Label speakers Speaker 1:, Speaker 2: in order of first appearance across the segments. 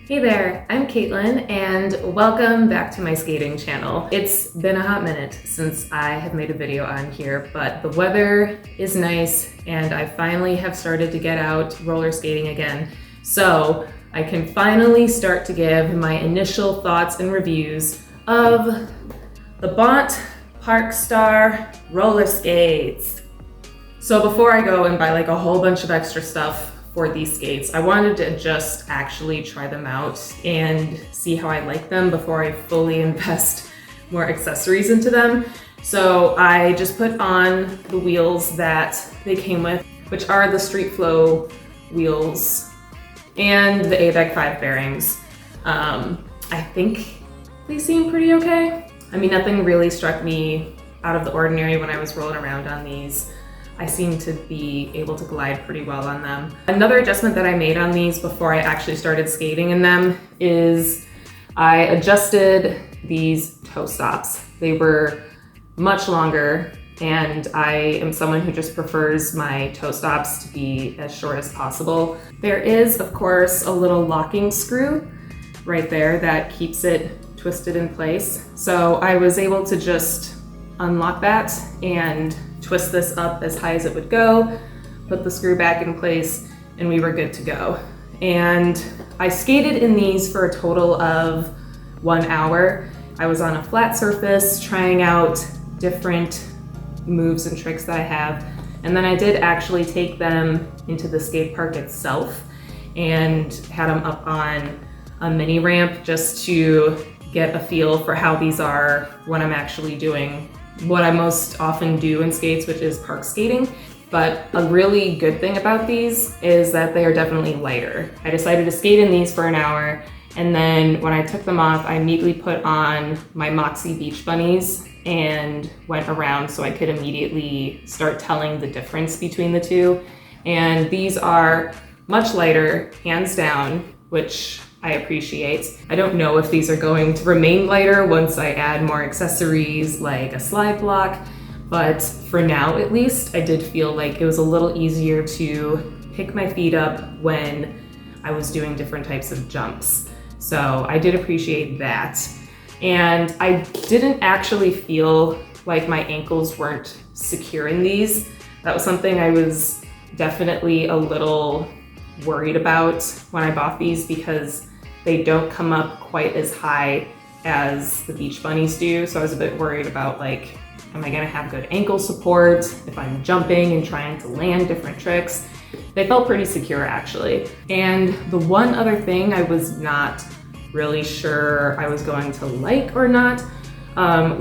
Speaker 1: Hey there, I'm Caitlin and welcome back to my skating channel. It's been a hot minute since I have made a video on here, but the weather is nice and I finally have started to get out roller skating again. So I can finally start to give my initial thoughts and reviews of the Bont Parkstar roller skates. So before I go and buy like a whole bunch of extra stuff for these skates, I wanted to just actually try them out and see how I like them before I fully invest more accessories into them. So I just put on the wheels that they came with, which are the Street Flow wheels and the ABEC 5 bearings. I think they seem pretty okay. I mean, nothing really struck me out of the ordinary when I was rolling around on these. I seem to be able to glide pretty well on them. Another adjustment that I made on these before I actually started skating in them is I adjusted these toe stops. They were much longer and I am someone who just prefers my toe stops to be as short as possible. There is, of course, a little locking screw right there that keeps it twisted in place. So I was able to just unlock that and twist this up as high as it would go, put the screw back in place, and we were good to go. And I skated in these for a total of 1 hour. I was on a flat surface trying out different moves and tricks that I have. And then I did actually take them into the skate park itself and had them up on a mini ramp just to get a feel for how these are when I'm actually doing what I most often do in skates, which is park skating. But a really good thing about these is that they are definitely lighter. I decided to skate in these for an hour, and then when I took them off, I immediately put on my Moxie Beach Bunnies and went around so I could immediately start telling the difference between the two. And these are much lighter, hands down, which I appreciate. I don't know if these are going to remain lighter once I add more accessories like a slide block, but for now at least, I did feel like it was a little easier to pick my feet up when I was doing different types of jumps. So I did appreciate that. And I didn't actually feel like my ankles weren't secure in these. That was something I was definitely a little worried about when I bought these because they don't come up quite as high as the Beach Bunnies do. So I was a bit worried about like, am I gonna have good ankle support if I'm jumping and trying to land different tricks? They felt pretty secure actually. And the one other thing I was not really sure I was going to like or not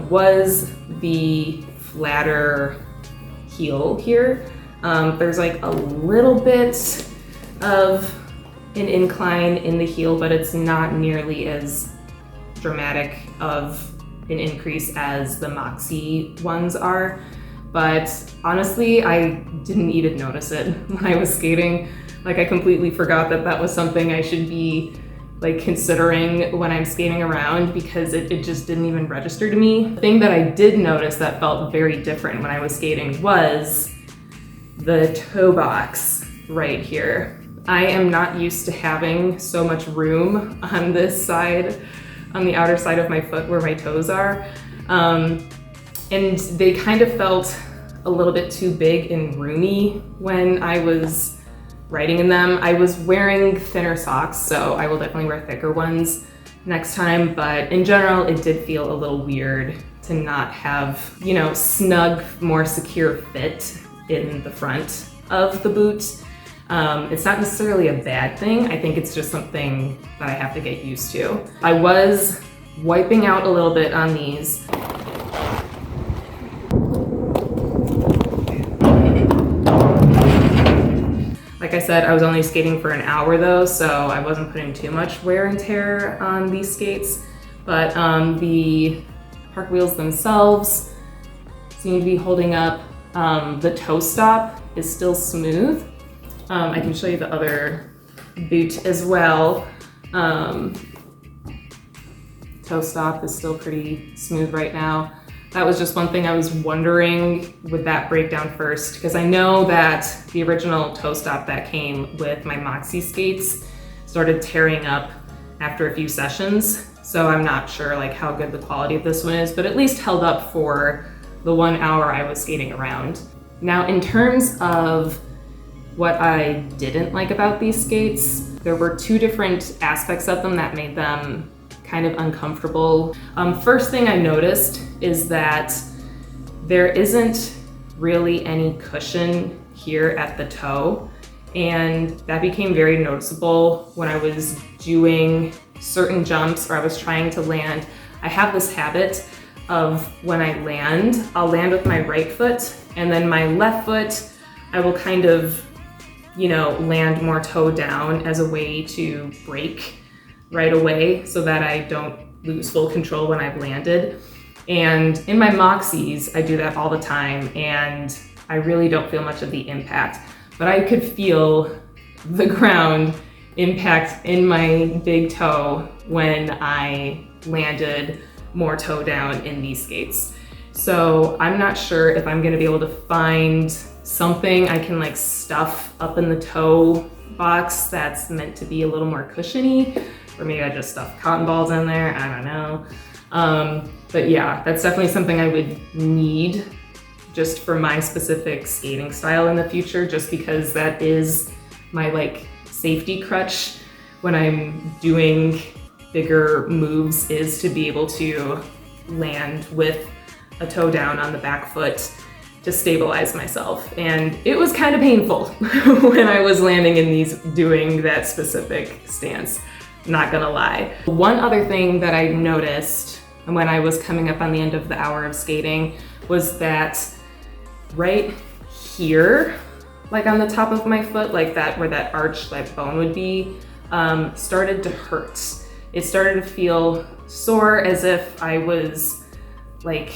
Speaker 1: was the flatter heel here. There's like a little bit of an incline in the heel, but it's not nearly as dramatic of an increase as the Moxie ones are. But honestly, I didn't even notice it when I was skating. Like I completely forgot that that was something I should be like considering when I'm skating around because it just didn't even register to me. The thing that I did notice that felt very different when I was skating was the toe box right here. I am not used to having so much room on this side, on the outer side of my foot where my toes are. And they kind of felt a little bit too big and roomy when I was riding in them. I was wearing thinner socks, so I will definitely wear thicker ones next time, but in general, it did feel a little weird to not have, you know, snug, more secure fit in the front of the boot. It's not necessarily a bad thing. I think it's just something that I have to get used to. I was wiping out a little bit on these. Like I said, I was only skating for an hour though, so I wasn't putting too much wear and tear on these skates. But the park wheels themselves seem to be holding up. The toe stop is still smooth. I can show you the other boot as well. Toe stop is still pretty smooth right now. That was just one thing I was wondering, would that break down first? Because I know that the original toe stop that came with my Moxie skates started tearing up after a few sessions. So I'm not sure like how good the quality of this one is, but at least held up for the 1 hour I was skating around. Now, in terms of what I didn't like about these skates, there were two different aspects of them that made them kind of uncomfortable. First thing I noticed is that there isn't really any cushion here at the toe, and that became very noticeable when I was doing certain jumps or I was trying to land. I have this habit of when I land, I'll land with my right foot, and then my left foot, I will kind of, you know, land more toe down as a way to brake right away so that I don't lose full control when I've landed. And in my Moxies, I do that all the time, and I really don't feel much of the impact, but I could feel the ground impact in my big toe when I landed more toe down in these skates. So I'm not sure if I'm gonna be able to find something I can like stuff up in the toe box that's meant to be a little more cushiony, or maybe I just stuff cotton balls in there, I don't know. But yeah, that's definitely something I would need just for my specific skating style in the future, just because that is my like safety crutch when I'm doing bigger moves, is to be able to land with a toe down on the back foot to stabilize myself. And it was kind of painful when I was landing in these doing that specific stance, not gonna lie. One other thing that I noticed when I was coming up on the end of the hour of skating was that right here, like on the top of my foot, like that where that arch, like bone would be, started to hurt. It started to feel sore, as if I was like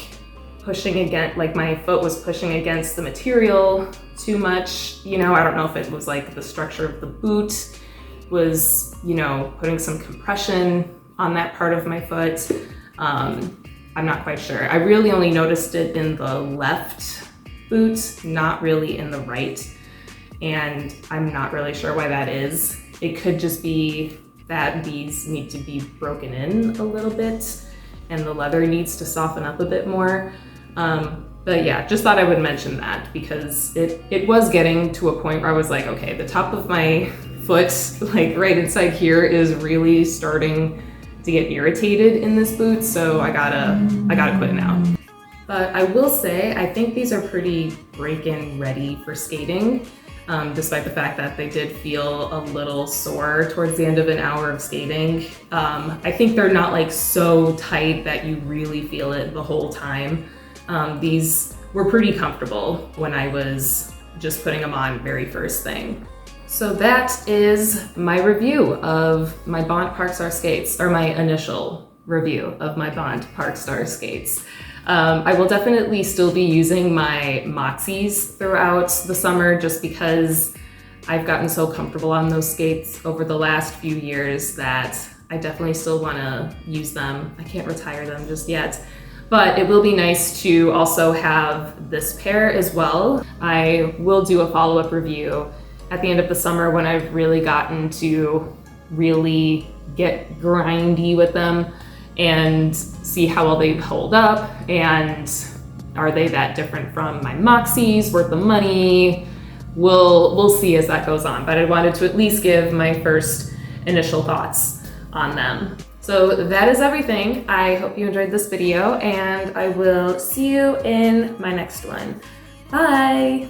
Speaker 1: pushing against, like my foot was pushing against the material too much. You know, I don't know if it was like the structure of the boot was, you know, putting some compression on that part of my foot. I'm not quite sure. I really only noticed it in the left boot, not really in the right. And I'm not really sure why that is. It could just be that these need to be broken in a little bit and the leather needs to soften up a bit more. But yeah, just thought I would mention that because it was getting to a point where I was like, okay, the top of my foot, like right inside here, is really starting to get irritated in this boot, so I gotta quit now. But I will say, I think these are pretty break-in ready for skating, despite the fact that they did feel a little sore towards the end of an hour of skating. I think they're not like so tight that you really feel it the whole time. These were pretty comfortable when I was just putting them on very first thing. So that is my review of my Bont Parkstar skates, or my initial review of my Bont Parkstar skates. I will definitely still be using my Moxies throughout the summer, just because I've gotten so comfortable on those skates over the last few years that I definitely still want to use them. I can't retire them just yet. But it will be nice to also have this pair as well. I will do a follow-up review at the end of the summer when I've really gotten to really get grindy with them and see how well they hold up, and are they that different from my Moxies, worth the money? We'll see as that goes on, but I wanted to at least give my first initial thoughts on them. So that is everything. I hope you enjoyed this video, and I will see you in my next one. Bye!